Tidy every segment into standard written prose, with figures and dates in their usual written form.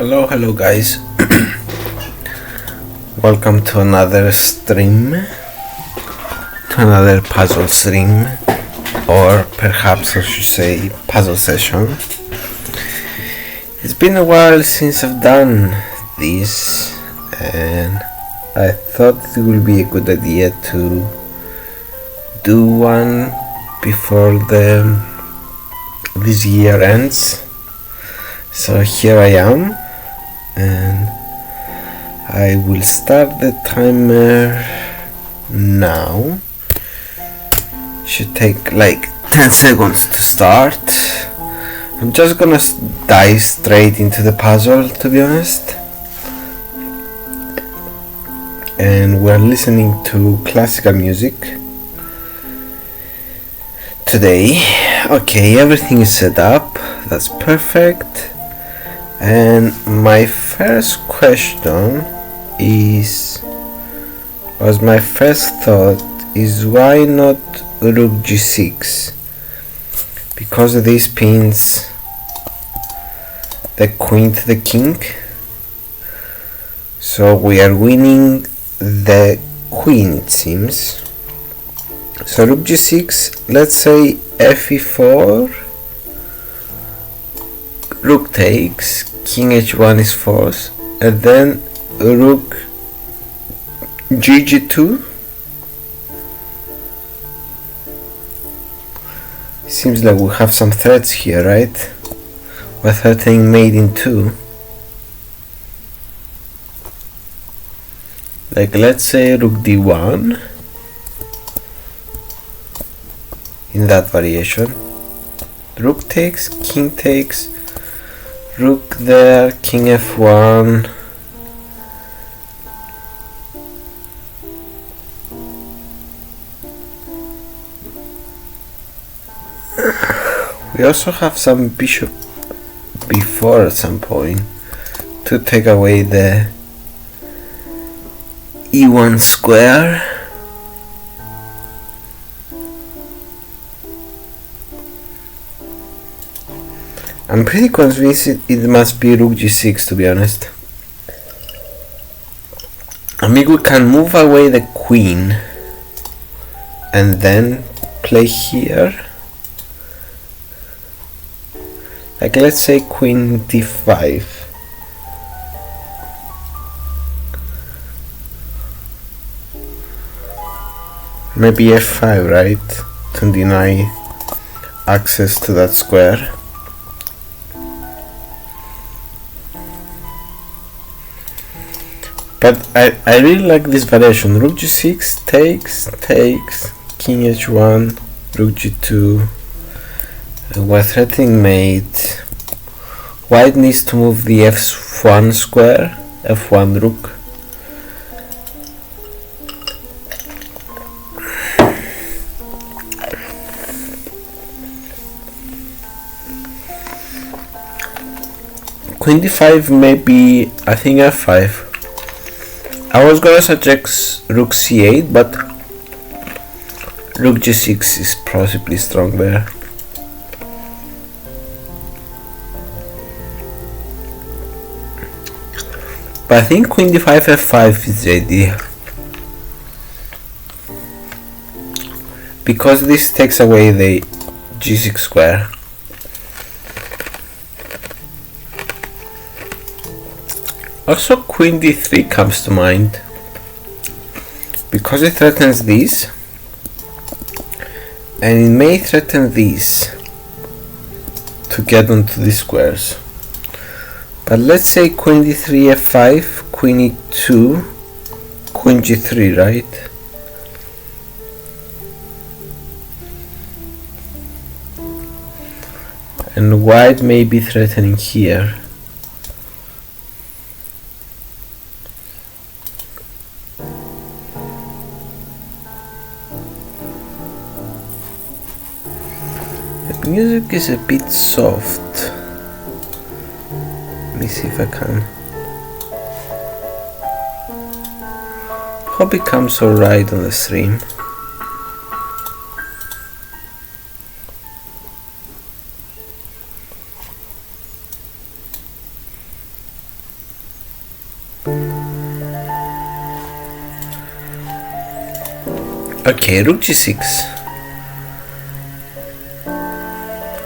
Hello guys. Welcome to another stream, to another puzzle stream, or perhaps I should say puzzle session. It's been a while since I've done this, and I thought it would be a good idea to do one before this year ends. So here I am, and I will start the timer now. Should take like 10 seconds to start. I'm just gonna dive straight into the puzzle, to be honest. And we're listening to classical music today. Okay, everything is set up. That's perfect. And my first question my first thought is, why not rook g6? Because this pins the queen to the king, so we are winning the queen, it seems. So rook g6, let's say fe4, rook takes, king h1 is forced, and then rook gg2. Seems like we have some threats here, right? We're threatening mate in 2. Like, let's say rook d1 in that variation. Rook takes, king takes, rook there, king f1. We also have some bishop b4 at some point to take away the e1 square. I'm pretty convinced it must be rook g6, to be honest. I mean, we can move away the queen and then play here. Like, let's say queen d5. Maybe f5, right? To deny access to that square. But I really like this variation. Rook g6 takes, king h1, rook g2. We're threatening mate. White needs to move the f1 square, f1 rook. Queen d5, maybe, I think f5. I was gonna suggest rook c8, but rook g6 is possibly stronger. But I think queen d5 f5 is the idea, because this takes away the g6 square. Also, queen d3 comes to mind, because it threatens this, and it may threaten these to get onto these squares. But let's say queen d3 f5, queen e2, queen g3, right? And white may be threatening here. The music is a bit soft. Let me see if I can. Hope it comes alright on the stream. Okay, rook g6.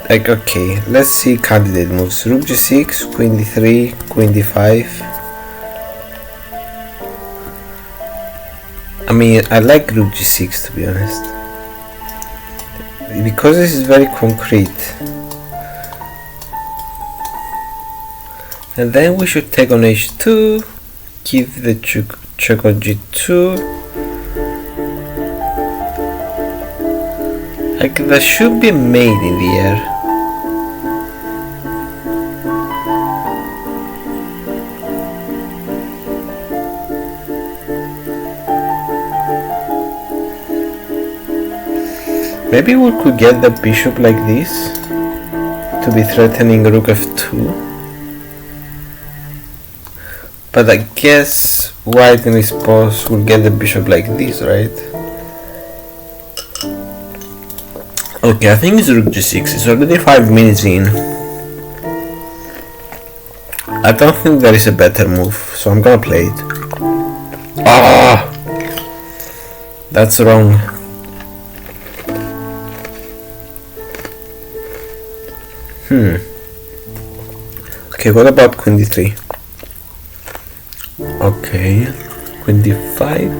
Like, okay, let's see candidate moves. Rook g6, queen d3, queen d5. I mean, I like rook g6 to be honest, because this is very concrete. And then we should take on h2, give the check on g2. Like, there should be a mate in the air. Maybe we could get the bishop like this to be threatening rook f2. But I guess white in response will get the bishop like this, right? Okay, I think it's rook g6. It's already 5 minutes in. I don't think there is a better move, so I'm gonna play it. Ah! That's wrong. Okay, what about queen d3? Okay, queen d5.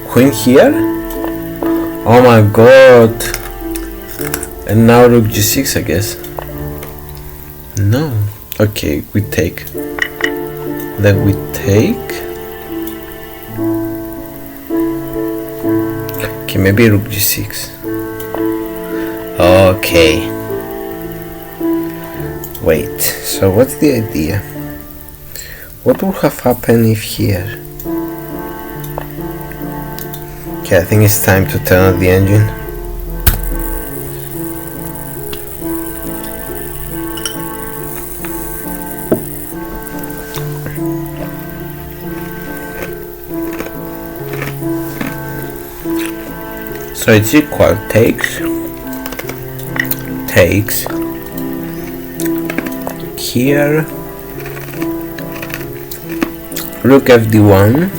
Queen here? Oh my god. And now rook g6, I guess. No. Okay, we take. Then we take. Okay, maybe rook g6. Okay. Wait, so what's the idea? What would have happened if here? Okay, I think it's time to turn on the engine. So it's equal, takes, here, rook fd1.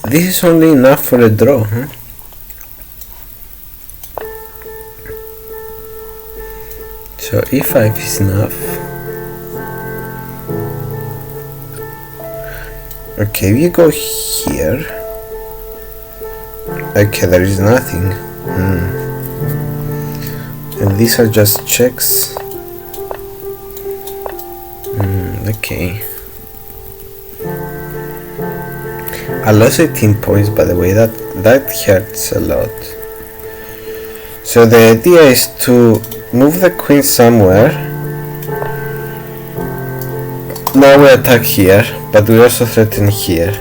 This is only enough for a draw, huh? So e5 is enough. Okay, we go here. Okay, there is nothing. And these are just checks. Okay. I lost 18 points, by the way. That hurts a lot. So the idea is to move the queen somewhere. Now we attack here, but we also threaten here.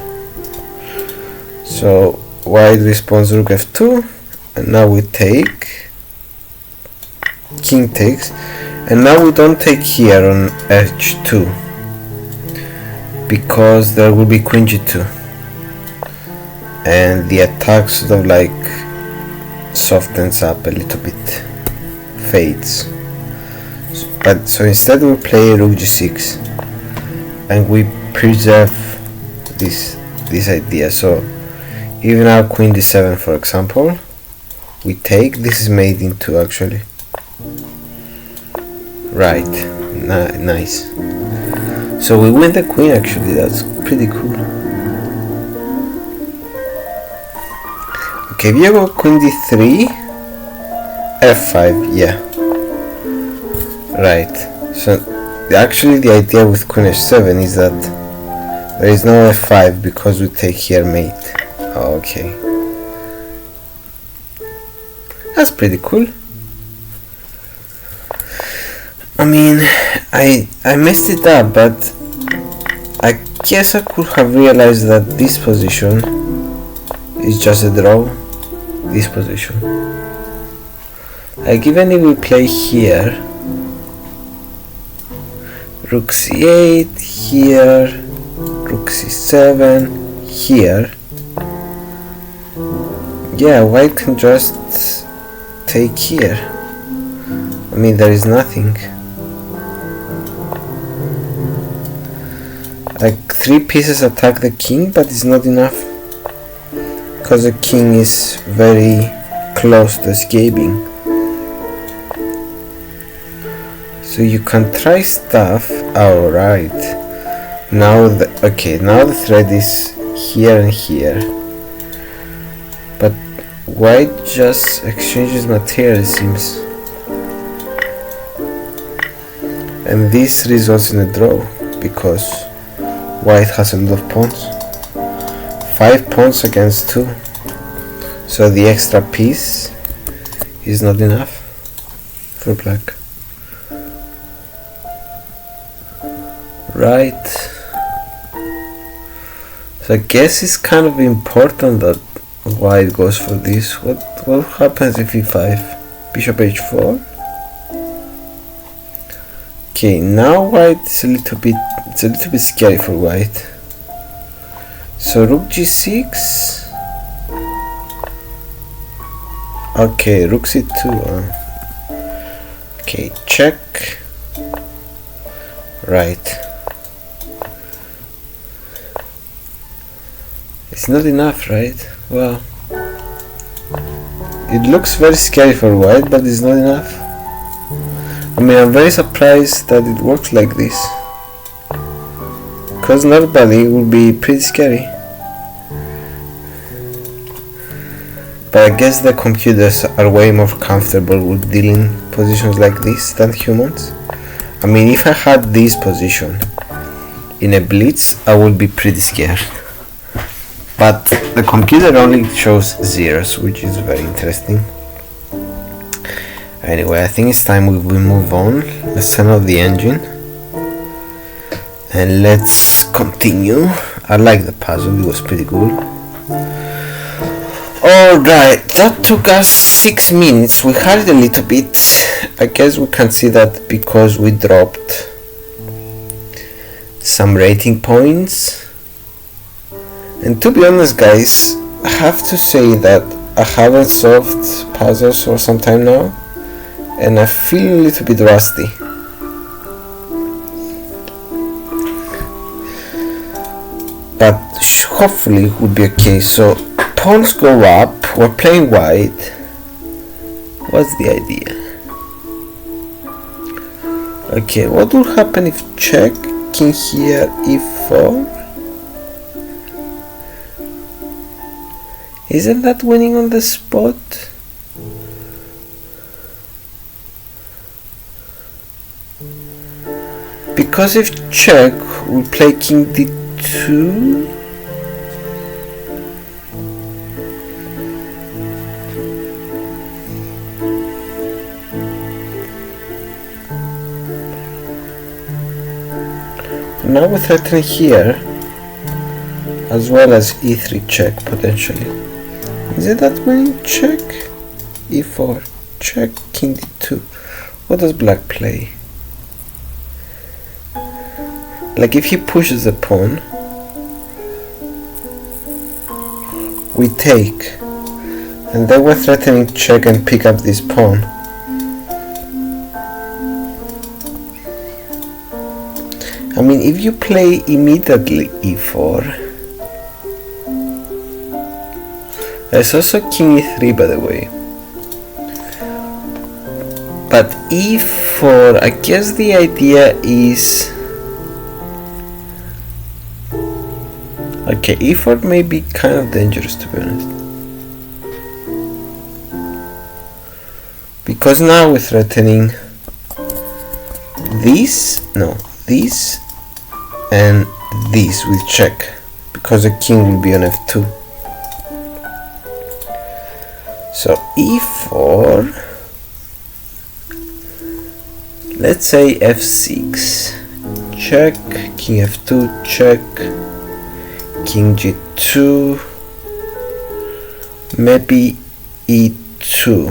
So white responds rook f2, and now we take. King takes, and now we don't take here on h2 because there will be queen g2, and the attack sort of like softens up a little bit, fades. So instead we play rook g6, and we preserve this idea. So even now queen d7, for example, we take. This is made into actually. Right, nice. So we win the queen actually, that's pretty cool. Okay, we go queen d3, f5, yeah. Right, so actually the idea with queen h7 is that there is no f5 because we take here mate. Okay. That's pretty cool. I mean, I messed it up, but I guess I could have realized that this position is just a draw. This position. Like, even if we play here, rook c8, here, rook c7, here. Yeah, white can just take here? I mean, there is nothing. Like 3 pieces attack the king, but it's not enough because the king is very close to escaping. So you can try stuff. Alright. Now the thread is here and here. But white just exchanges material, it seems. And this results in a draw because white has a lot of pawns. 5 pawns against 2. So the extra piece is not enough for black. Right. So I guess it's kind of important that white goes for this. What happens if e5? Bishop h4. Okay, now white is a little bit scary for white. So rook g6. Okay, rook c2. Okay, check. Right. It's not enough, right? Well, it looks very scary for white, but it's not enough. I mean, I'm very surprised that it works like this, because normally it would be pretty scary. But I guess the computers are way more comfortable with dealing positions like this than humans. I mean, if I had this position in a blitz, I would be pretty scared. But the computer only shows zeros, which is very interesting. Anyway, I think it's time we move on. Let's turn off the engine and let's continue. I like the puzzle, it was pretty good. Alright, that took us 6 minutes. We had it a little bit. I guess we can see that because we dropped some rating points. And to be honest, guys, I have to say that I haven't solved puzzles for some time now, and I feel a little bit rusty. But hopefully it will be okay. So pawns go up, we're playing white. What's the idea? Okay, what will happen if check, king here, e4? Isn't that winning on the spot? Because if check, we play king d2. Now we're threatening here, as well as e3 check potentially. Is it that winning check? e4, check, king d2. What does black play? Like if he pushes the pawn, we take, and then we're threatening check and pick up this pawn. I mean, if you play immediately e4, there's also king e3, by the way. But e4, I guess the idea is... Okay, e4 may be kind of dangerous, to be honest. Because now we're threatening this, and this with check. Because the king will be on f2. So e4, let's say f6, check, king f2, check, king g2, maybe e2,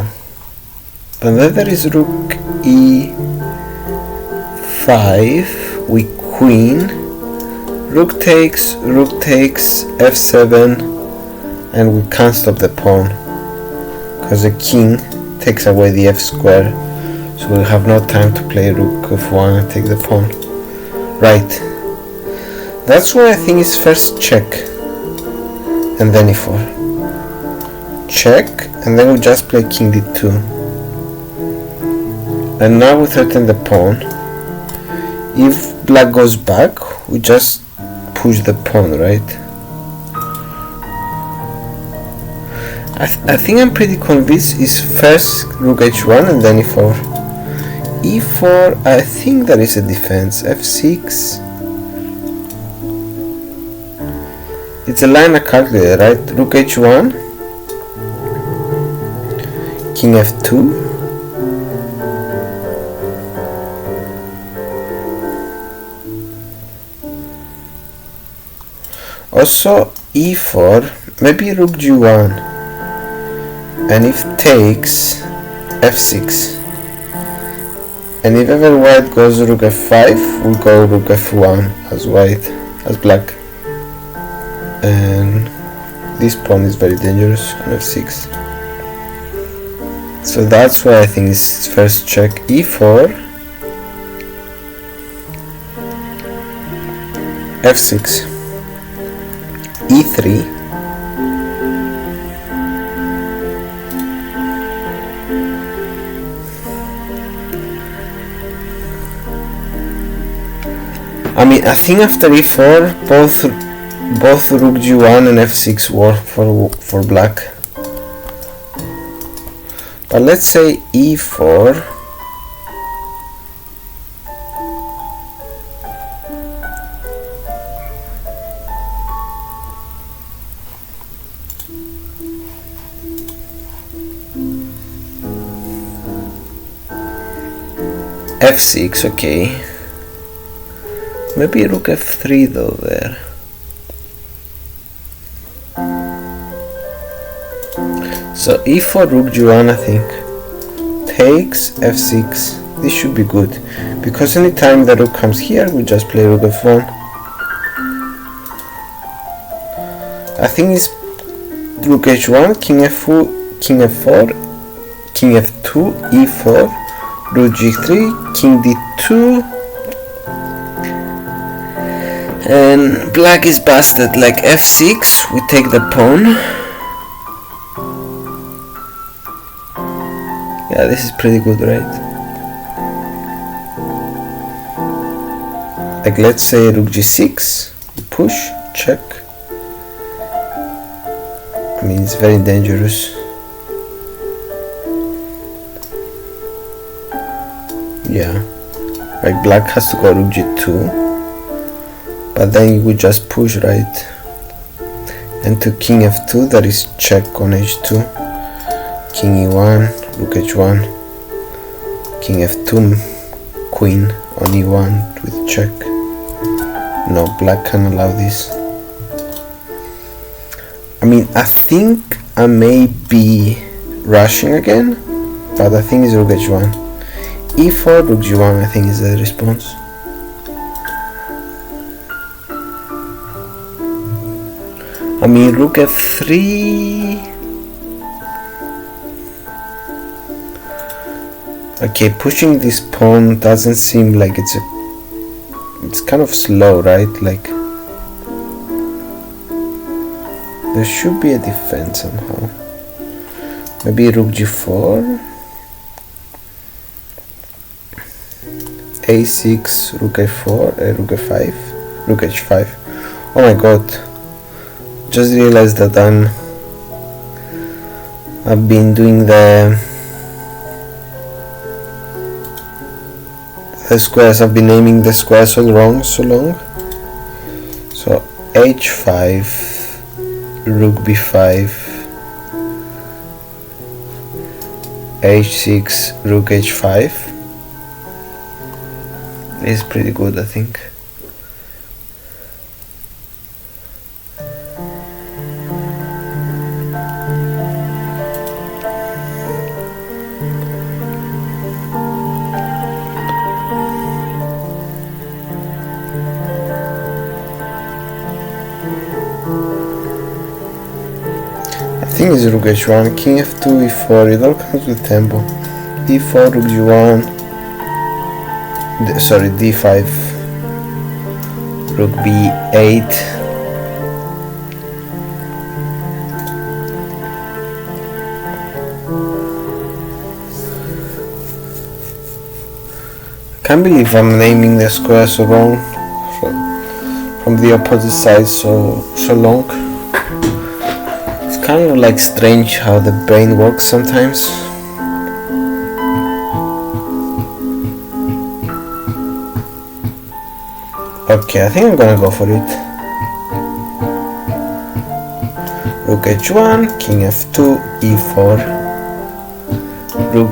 and then there is rook e5, we queen, rook takes, f7, and we can't stop the pawn because the king takes away the f square, so we'll have no time to play rook f1 and take the pawn. Right, that's why I think it's first check and then e4. Check, and then we just play king d2. And now we threaten the pawn. If black goes back, we just push the pawn, right? I think I'm pretty convinced it's first rook h1 and then e4. e4, I think there is a defense. f6. It's a line I calculated, right? Rook h1, king f2, also e4, maybe rook g1, and if takes f6, and if ever white goes rook f5, we'll go rook f1 as white, as black, and this pawn is very dangerous on f6. So that's why I think it's first check. e4, f6, e3, I think after e4 both rook g1 and f6 work for black. But let's say e4, f6, okay. Maybe rook f3 though there. So e4, rook g1, I think. Takes f6. This should be good, because anytime the rook comes here, we just play rook f1. I think it's rook h1, king f4, king f4, king f2, e4, rook g3, king d2. And black is busted, like f6, we take the pawn. Yeah, this is pretty good, right? Like let's say rook g6, we push, check. I mean, it's very dangerous. Yeah, like black has to go rook g2. But then you would just push, right? And to king f2, that is check on h2. King e1, rook h1, king f2, queen on e1 with check. No, black can allow this. I think I may be rushing again, but I think it's rook h1. e4, rook g1, I think is the response. Rook f3. Okay, pushing this pawn doesn't seem like it's kind of slow, right? Like there should be a defense somehow. Maybe rook g4, a6, rook a4, rook a5, rook h5. Oh my god. Just realized that I've been doing the squares. I've been naming the squares all wrong so long. So h5, rook b5, h6, rook h5 is pretty good, I think. king is rook h1, king f2, e4, it all comes with tempo. e4, rook g1, sorry, d5, rook b8, can't believe I'm naming the squares so wrong from the opposite side so long. It's kind of like strange how the brain works sometimes. Okay, I think I'm gonna go for it. Rook h1, king f2, e4, rook.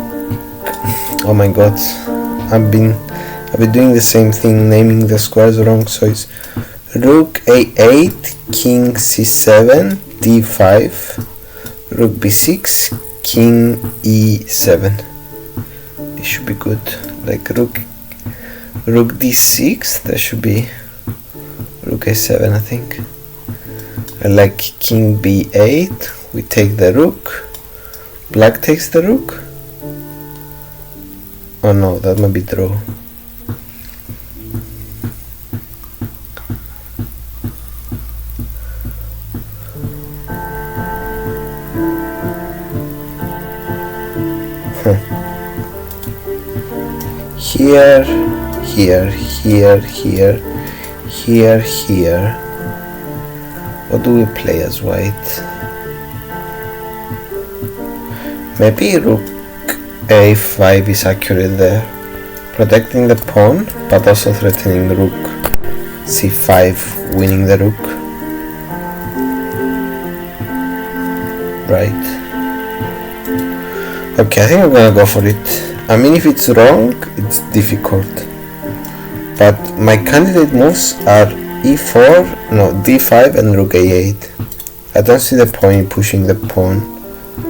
Oh my god, I've been doing the same thing, naming the squares wrong. So it's rook a8, king c7, d5, rook b6, king e7. This should be good. Like rook d6, that should be rook a7, I think. I like king b8, we take the rook, black takes the rook. Oh no, that might be draw. Here, here, here, here, here, here. What do we play as white? Maybe rook a5 is accurate there, protecting the pawn but also threatening rook c5, winning the rook. Right. Okay, I think I'm gonna go for it. I mean, if it's wrong, it's difficult. But my candidate moves are e4, no, d5 and rook a8. I don't see the point in pushing the pawn.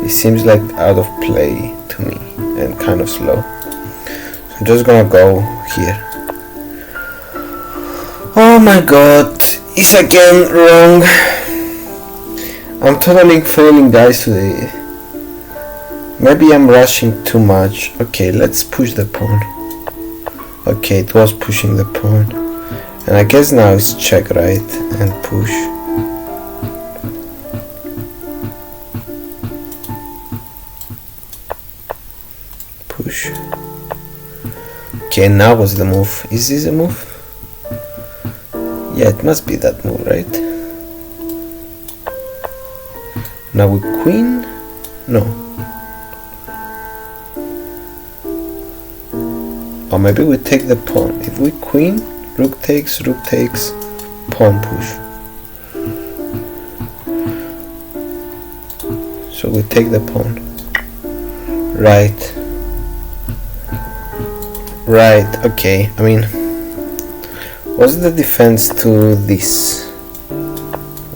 It seems like out of play to me and kind of slow. So I'm just gonna go here. Oh my god, it's again wrong. I'm totally failing dice today. Maybe I'm rushing too much. Okay, let's push the pawn. Okay, it was pushing the pawn. And I guess now it's check, right? And push. Push. Okay, now what's the move? Is this a move? Yeah, it must be that move, right? Now we queen? No. Or maybe we take the pawn. If we queen, rook takes, pawn push. So we take the pawn. Right. Right, okay. I mean, what's the defense to this?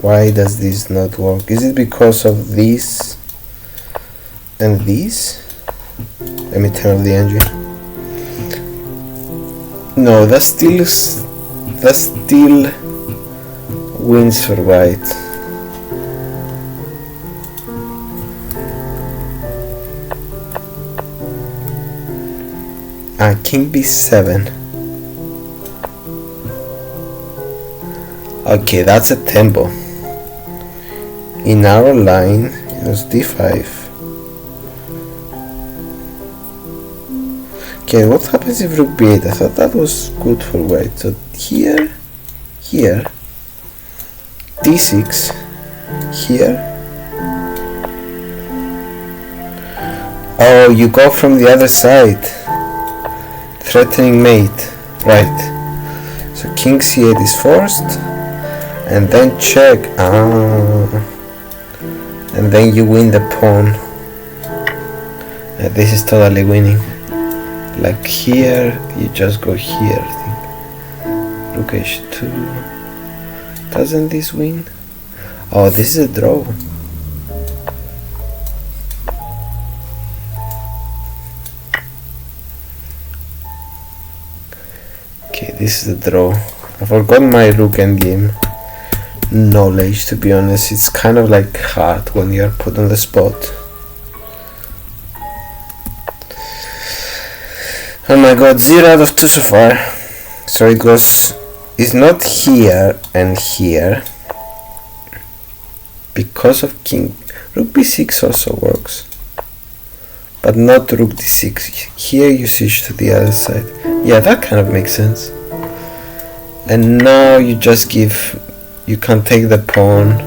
Why does this not work? Is it because of this and this? Let me turn off the engine. No, that still wins for white. King b7. Okay, that's a tempo. In our line, it was d5. Okay, what happens if rook b8? I thought that was good for white. So here, d6, here. Oh, you go from the other side. Threatening mate. Right. So king c8 is forced. And then check. And then you win the pawn. This is totally winning. Like here, you just go here, I think. Rook h2. Doesn't this win? Oh, this is a draw. Okay, this is a draw. I forgot my rook endgame. knowledge, to be honest. It's kind of like hard when you're put on the spot. Oh my god, 0 out of 2 so far. So it goes, it's not here and here because of king. Rook b6 also works, but not rook d6. Here you switch to the other side. Yeah, that kind of makes sense. And now you just give, you can take the pawn,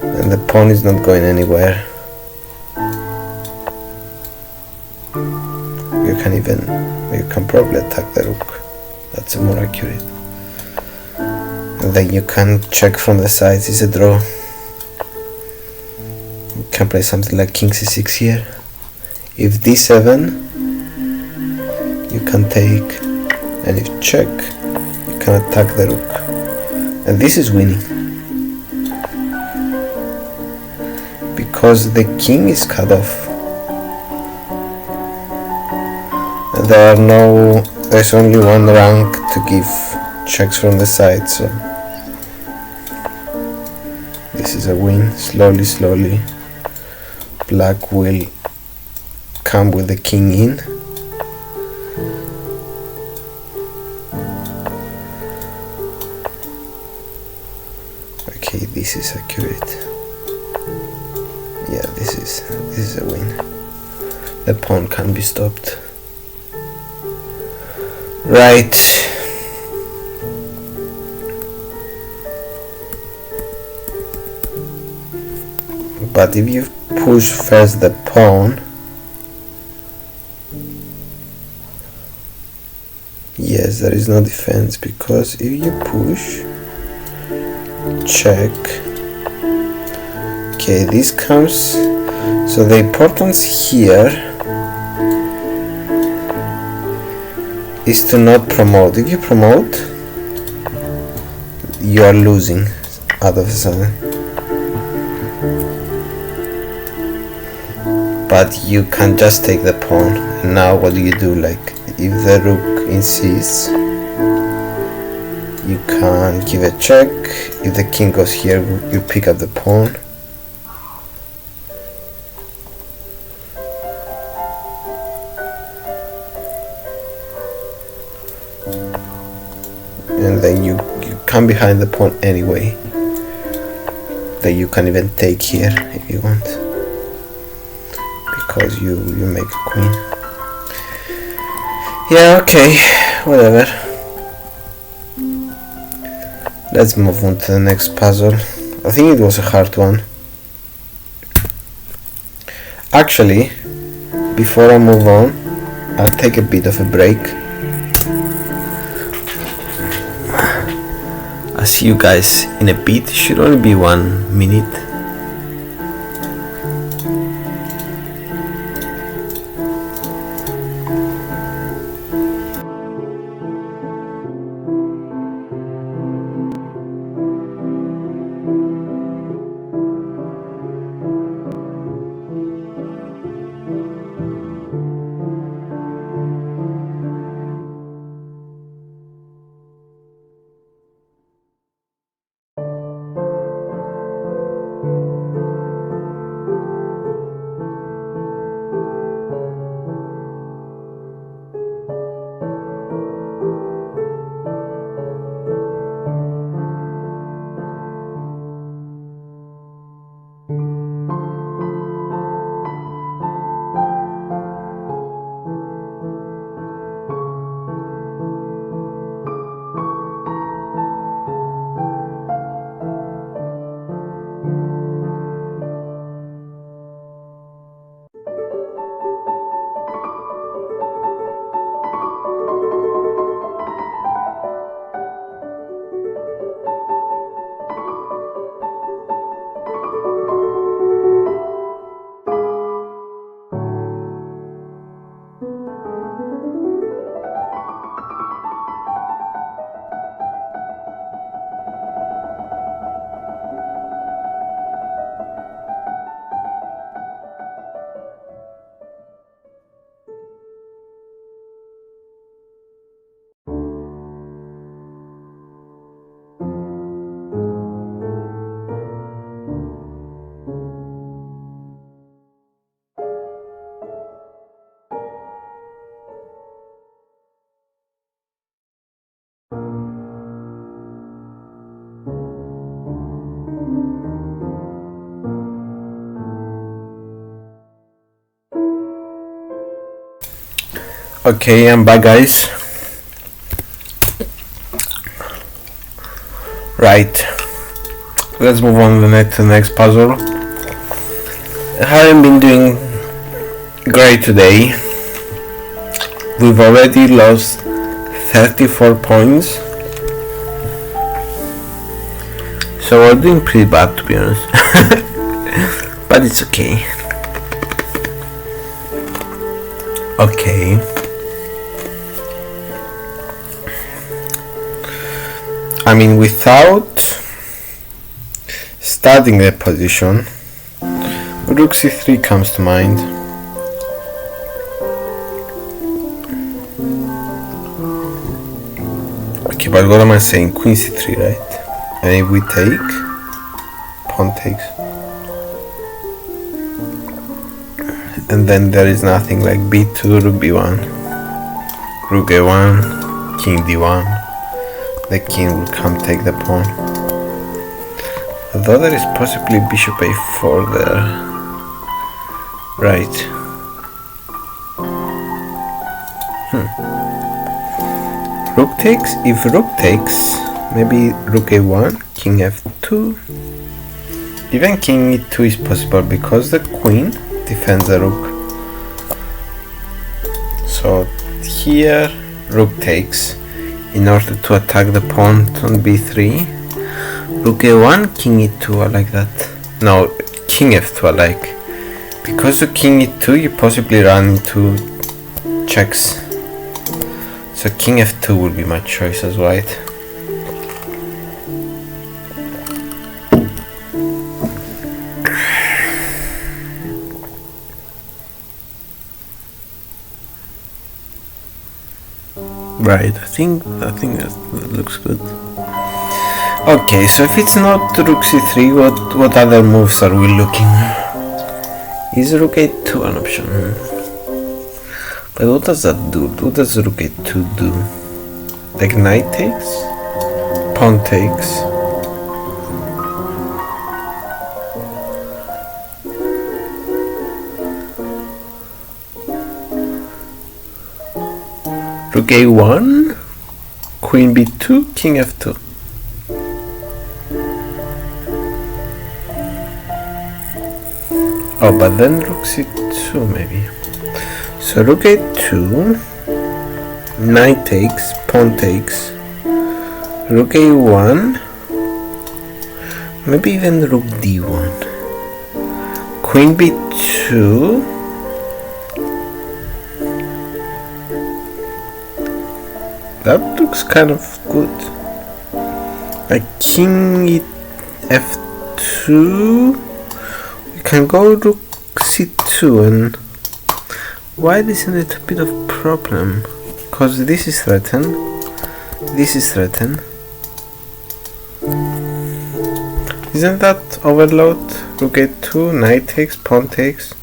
and the pawn is not going anywhere. You can probably attack the rook. That's more accurate. And then you can check from the sides. It's a draw. You can play something like king c6 here. If d7, you can take, and if check, you can attack the rook. And this is winning, because the king is cut off. There's only one rank to give checks from the side, so this is a win. Slowly black will come with the king in. Okay, this is accurate. Yeah, this is a win. The pawn can be stopped. Right. But if you push first the pawn, yes, there is no defense, because if you push, check. Okay, this comes, so the importance here is to not promote. If you promote, you are losing out of a sudden. But you can just take the pawn. And now what do you do? Like, if the rook insists, you can give a check. If the king goes here, you pick up the pawn. And then you come behind the pawn anyway. That you can even take here if you want, because you make a queen. Yeah, okay, whatever. Let's move on to the next puzzle. I think it was a hard one. Actually, before I move on, I'll take a bit of a break. I'll see you guys in a bit. It should only be 1 minute. Okay, I'm back, guys. Right, let's move on to the next puzzle. I haven't been doing great today. We've already lost 34 points, so we're doing pretty bad, to be honest. But it's okay. Okay. I mean, without studying the position, Rook c3 comes to mind. Okay, but what am I saying? Queen c3, right? And if we take, pawn takes. And then there is nothing like b2, rook b1, rook a1, king d1. The king will come take the pawn. Although there is possibly bishop a4 there. Right. Rook takes. If rook takes, maybe rook a1, king f2. Even king e2 is possible because the queen defends the rook. So here rook takes. In order to attack the pawn on b3, rook a1, king e2, I like that. No, king f2 I like. Because of king e2 you possibly run into checks. So king f2 will be my choice as white. Right, I think that looks good. Okay, so if it's not rook c3, what other moves are we looking? Is rook a2 an option? But what does that do? What does rook a2 do? Like knight takes? Pawn takes? Rook a1, queen b2, king f2. Oh, but then rook c2 maybe. So rook a2, knight takes, pawn takes, rook a1, maybe even rook d1, queen b2. That looks kind of good. Like king f2. We can go rook c2, and white isn't it a bit of problem? Because this is threatened. This is threatened. Isn't that overload? Rook a2, knight takes, pawn takes,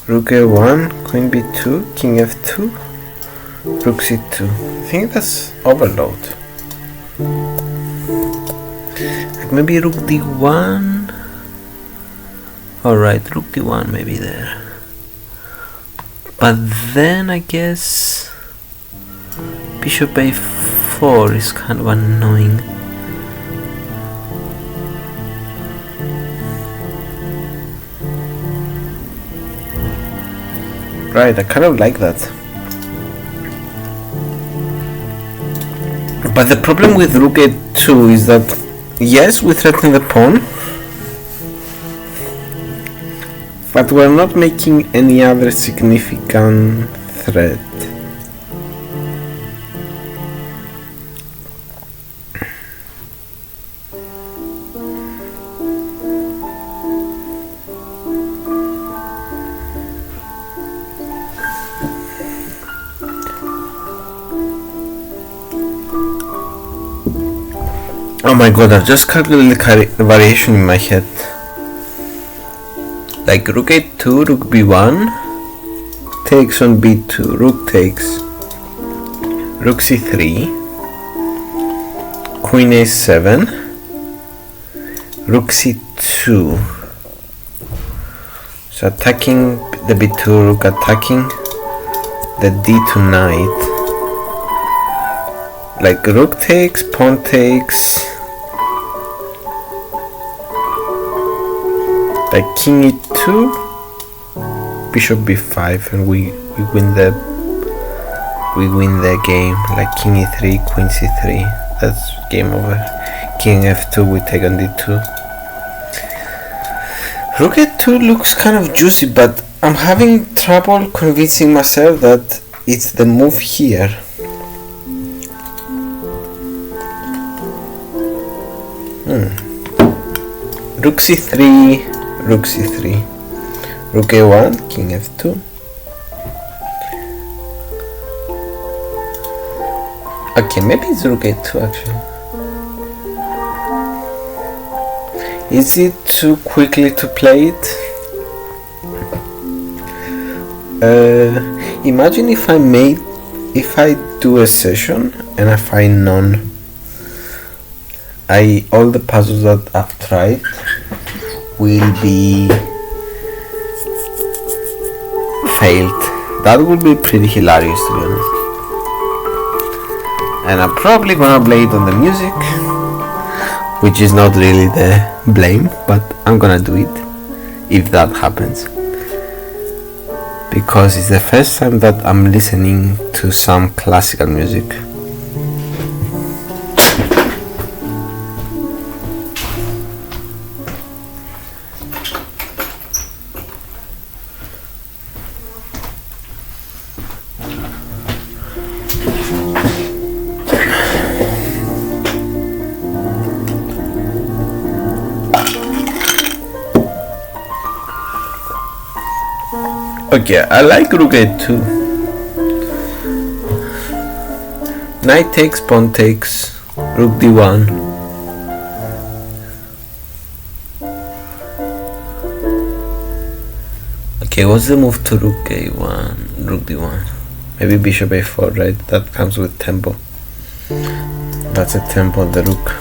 rook a1, queen b2, king f2, rook c2. I think that's overload. Like maybe rook d1. Alright, rook d1 maybe there. But then I guess bishop a4 is kind of annoying. Right, I kind of like that. But the problem with rook a2 is that, yes, we threaten the pawn, but we're not making any other significant threat. Oh my god, I've just calculated the variation in my head. Like rook a2, rook b1, takes on b2, rook takes, rook c3, queen a7, rook c2. So attacking the b2 rook, attacking the d2 knight. Like rook takes, pawn takes, like king e2, bishop b5, and we win the game. Like king e3, queen c3. That's game over. King f2, we take on d2. Rook e2 looks kind of juicy, but I'm having trouble convincing myself that it's the move here. Rook c3, rook c3, rook a1, king f2. Okay, maybe it's rook a2 actually. Is it too quickly to play it? Imagine if I do a session and I find none. All the puzzles that I've tried will be failed. That would be pretty hilarious, to be honest. And I'm probably gonna play it on the music, which is not really the blame, but I'm gonna do it if that happens, because it's the first time that I'm listening to some classical music. Okay, I like rook a2. Knight takes, pawn takes, rook d1. Okay, what's the move to rook a1, rook d1? Maybe bishop a4, right? That comes with tempo. That's a tempo on the rook.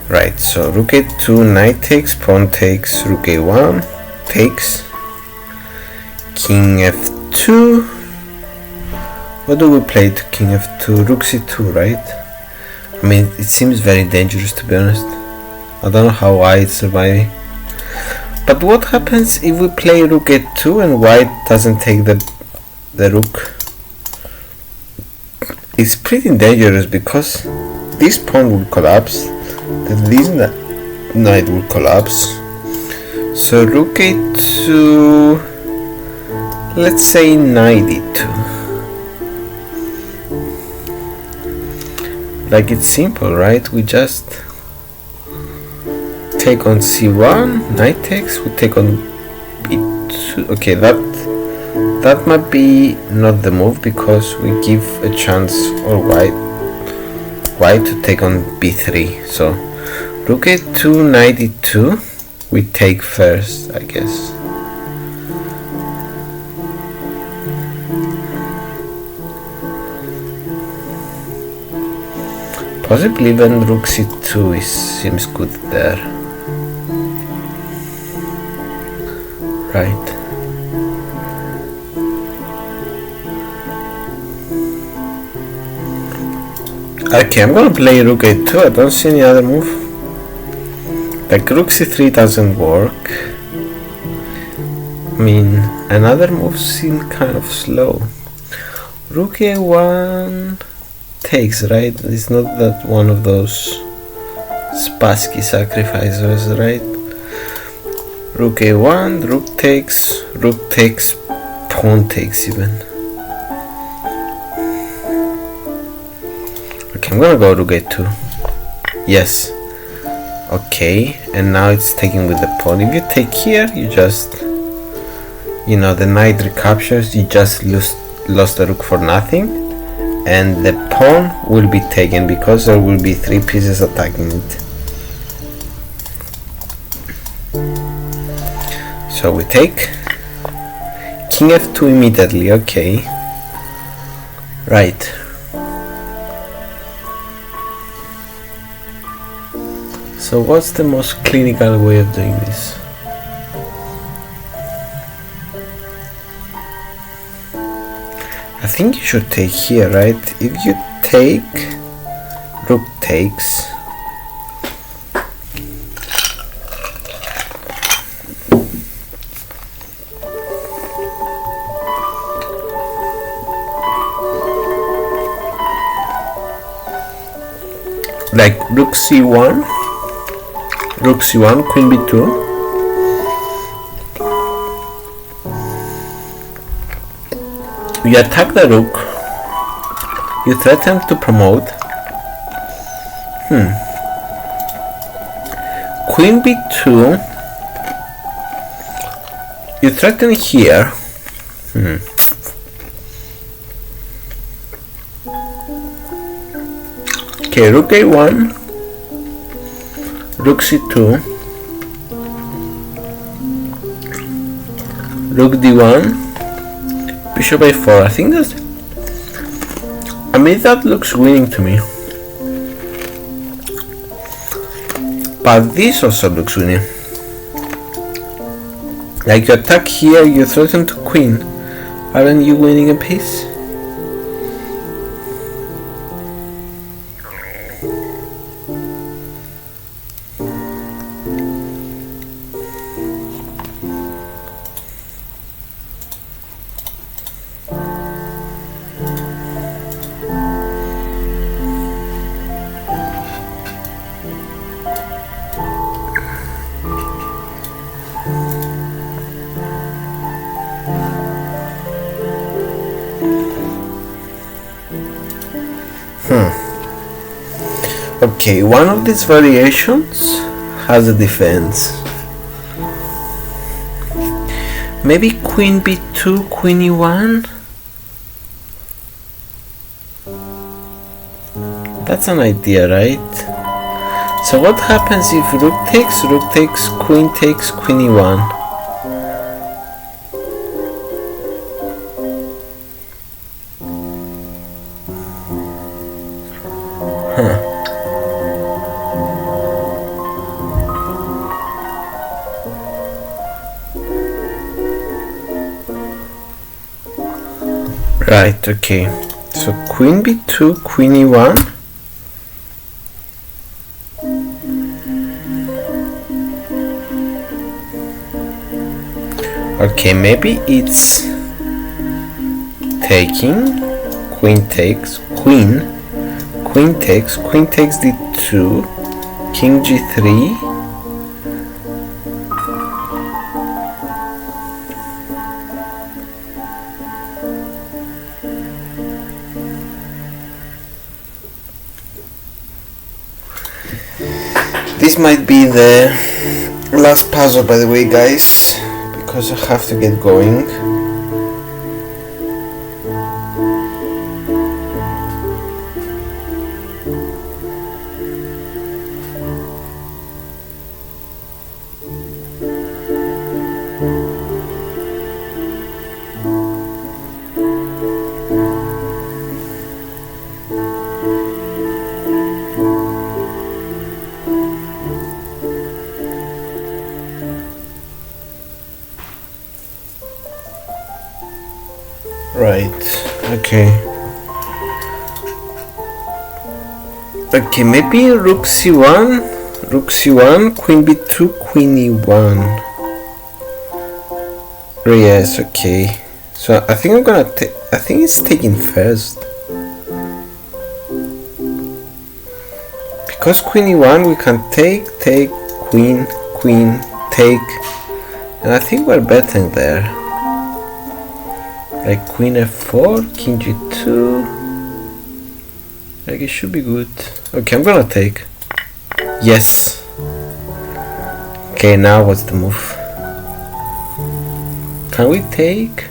Right, so rook a2, knight takes, pawn takes, rook a1. Takes, king f2. What do we play to king f2? Rook c2, right? I mean, it seems very dangerous, to be honest. I don't know how white is surviving. But what happens if we play rook a2 and white doesn't take the rook? It's pretty dangerous, because this pawn will collapse, then this knight will collapse. So rook a2, let's say knight e2. Like, it's simple, right? We just take on c1, knight takes, we take on b2. Okay, that might be not the move, because we give a chance for white to take on b3. So rook a2, knight e2. We take first, I guess. Possibly even rook c2 seems good there. Right. Okay, I'm gonna play rook a2. I don't see any other move. Like rook c3 doesn't work. I mean, another move seems kind of slow. Rook a1 takes, right? It's not that one of those Spassky sacrifices, right? Rook a1, rook takes, pawn takes even. Okay, I'm gonna go rook a2. Yes. Okay, and now it's taking with the pawn. If you take here, you just, the knight recaptures, you just lost the rook for nothing, and the pawn will be taken because there will be 3 pieces attacking it. So we take king f2 immediately. Okay, right. So what's the most clinical way of doing this? I think you should take here, right? If you take, rook takes, like rook c1, queen b2. You attack the rook, you threaten to promote. Queen b2, you threaten here. Okay, rook a1, rook c2, rook d1, bishop a4. I think that, that looks winning to me. But this also looks winning. Like you attack here, you threaten to queen. Aren't you winning a piece? Okay, one of these variations has a defense. Maybe queen b2, queen e1? That's an idea, right? So what happens if rook takes, queen e1? Right, okay. So queen b2, queen e1. Okay, maybe it's taking, queen takes d2, king g3. This might be the last puzzle, by the way, guys, because I have to get going. Right, okay. Okay, maybe rook c1, queen b2, queen e1. Yes, okay. So I think I'm gonna I think it's taking first. Because queen e1 we can take, queen, take. And I think we're betting there. Like queen f4, king g2. Like it should be good. Okay, I'm gonna take. Yes. Okay, now what's the move? Can we take?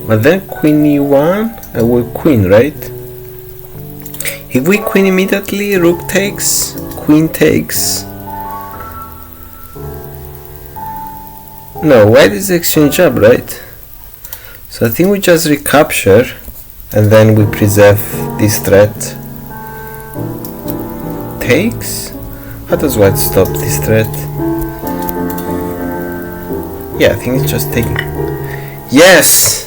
But then queen e1, I will queen, right? If we queen immediately, rook takes, queen takes. No, white is exchange up, right? So I think we just recapture and then we preserve this threat. takes. How does white stop this threat? Yeah, I think it's just taking. Yes!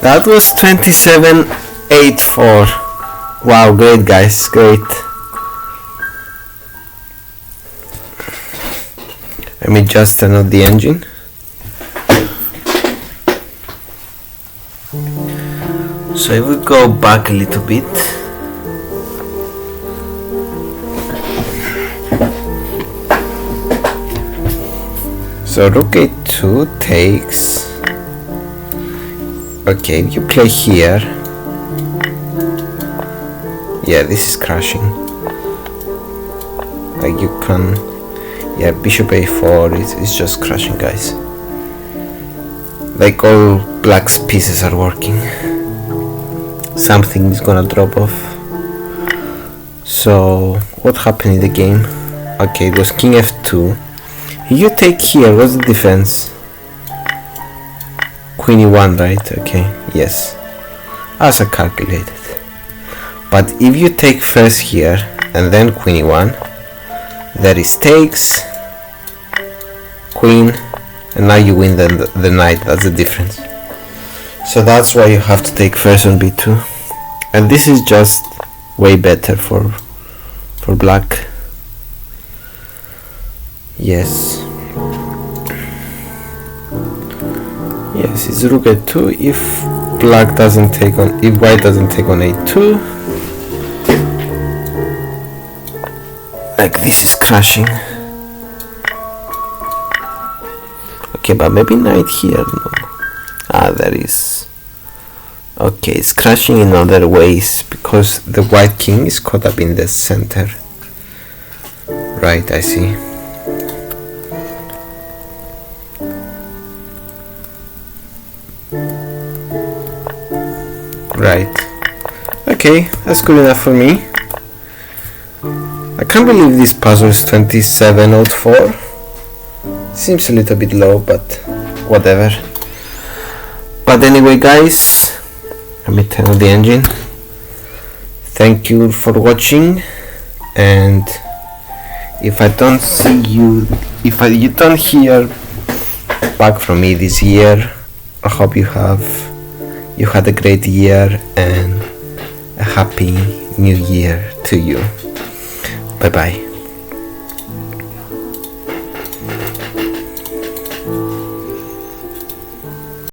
That was 27-8-4. Wow, great guys, great. Let me just turn on the engine. So if we go back a little bit, so rook a2 takes. Okay, you play here. Yeah, this is crashing. Like you can, yeah, bishop a4. It's just crashing, guys. Like all black's pieces are working. Something is gonna drop off. So what happened in the game? Okay, it was king f2. You take here. What's the defense? Queen e1, right? Okay, yes, as I calculated. But if you take first here and then queen e1, there is takes, queen, and now you win the knight. That's the difference. So that's why you have to take first on b2, and this is just way better for black. Yes, it's rook a2 if black doesn't take on, if white doesn't take on a2. Like this is crashing. Okay, but maybe knight here. No. There is. Okay, it's crashing in other ways because the white king is caught up in the center. Right, I see. Right. Okay, that's good enough for me. I can't believe this puzzle is 27-4. Seems a little bit low, but whatever. But anyway, guys, let me turn on the engine. Thank you for watching, and if I don't see you, if you don't hear back from me this year, I hope you had a great year and a happy new year to you. Bye bye.